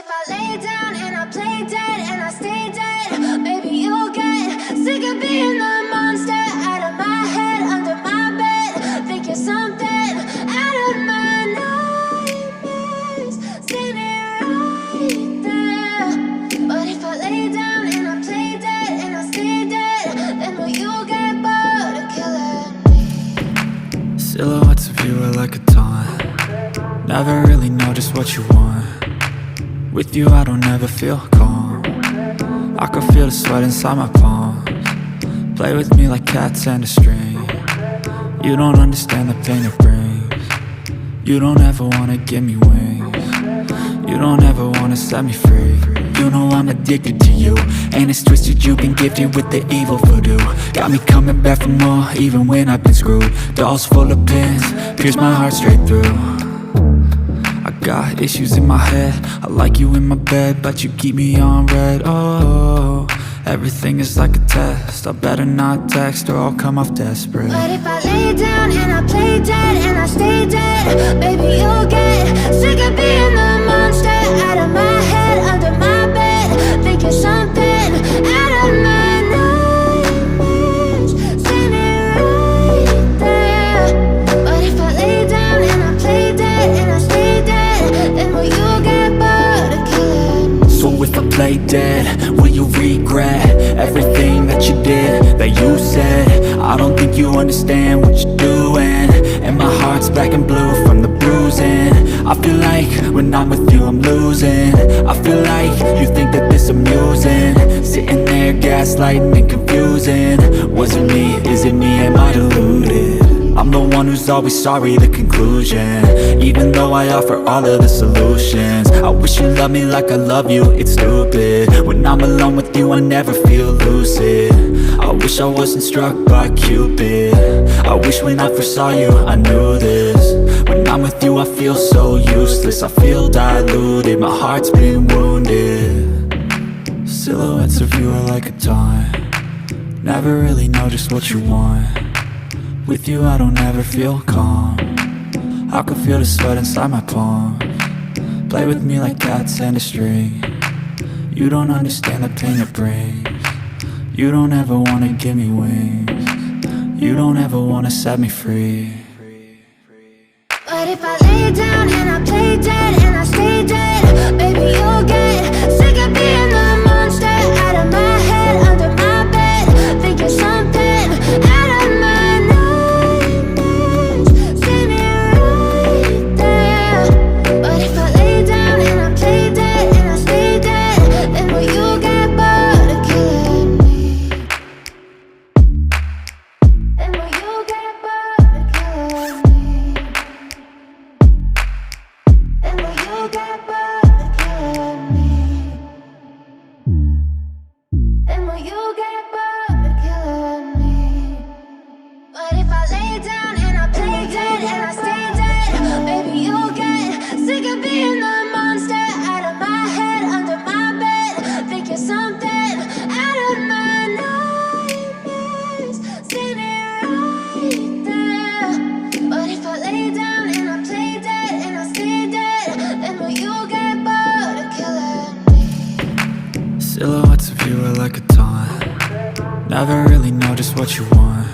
if I lay down and I play dead and I stay dead, maybe you'll get sick of being the monster out of my head, under my bed. Think you're something out of my nightmares, standing right there. But if I lay down and I play dead and I stay dead, then will you get bored of killing me? Silhouettes of you are like a taunt. Never really know just what you want. With you I don't ever feel calm. I can feel the sweat inside my palms. Play with me like cats and a string. You don't understand the pain it brings. You don't ever wanna give me wings. You don't ever wanna set me free. You know I'm addicted to you, and it's twisted, you've been gifted with the evil voodoo. Got me coming back for more, even when I've been screwed. Dolls full of pins, pierce my heart straight through. I got issues in my head, I like you in my bed, but you keep me on red. Oh, everything is like a test, I better not text or I'll come off desperate. But if I lay down and I play dead and I stay dead, baby you'll get sick of being the monster out of my head, under my bed. Think you're something out of my nightmares, standing right there. But if I lay down and I play dead and I stay dead, then will you get bored of killing me? So if I play dead, will you regret everything that you did, that you said? I don't think you understand what you're doing, and my heart's black and blue from the bruising. I feel like when I'm with you I'm losing. I feel like you think that this amusing, sitting there gaslighting and confusing. Was it me? Is it me? Am I deluded? I'm the one who's always sorry, the conclusion, even though I offer all of the solutions. I wish you loved me like I love you, it's stupid. When I'm alone with you I never feel lucid. I wish I wasn't struck by Cupid. I wish when I first saw you I knew this. When I'm with you I feel so useless, I feel diluted, my heart's been wounded. Silhouettes of you are like a taunt. Never really know just what you want. With you I don't ever feel calm. I can feel the sweat inside my palms. Play with me like cats and a string. You don't understand the pain it brings. You don't ever wanna give me wings. You don't ever wanna set me free. But if I lay down and I play dead and I stay dead, baby you'll get sick of being the monster out of my head, under my bed. Think you're something out of my nightmares, standing right there. But if I lay down and I play dead and I stay dead, then will you get bored of killing me? Then will you get bored of killing me? Then will you get bored of killing me? Then will you get bored of killing me? But if I lay down and I play dead and I stay dead, baby you'll get sick of being the monster out of my head, under my bed. Think you're something out of my nightmares, standing right there. But if I lay down and I play dead and I stay dead, then will you get bored of killing me? Silhouettes of you are like a taunt. Never really know just what you want.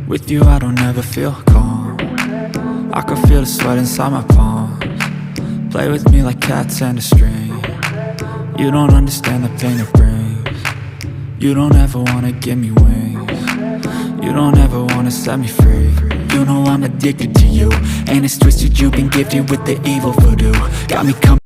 With you I don't ever feel calm. I can feel the sweat inside my palms. Play with me like cats and a string. You don't understand the pain it brings. You don't ever wanna give me wings. You don't ever wanna set me free. You know I'm addicted to you, and it's twisted, you've been gifted with the evil voodoo. Got me coming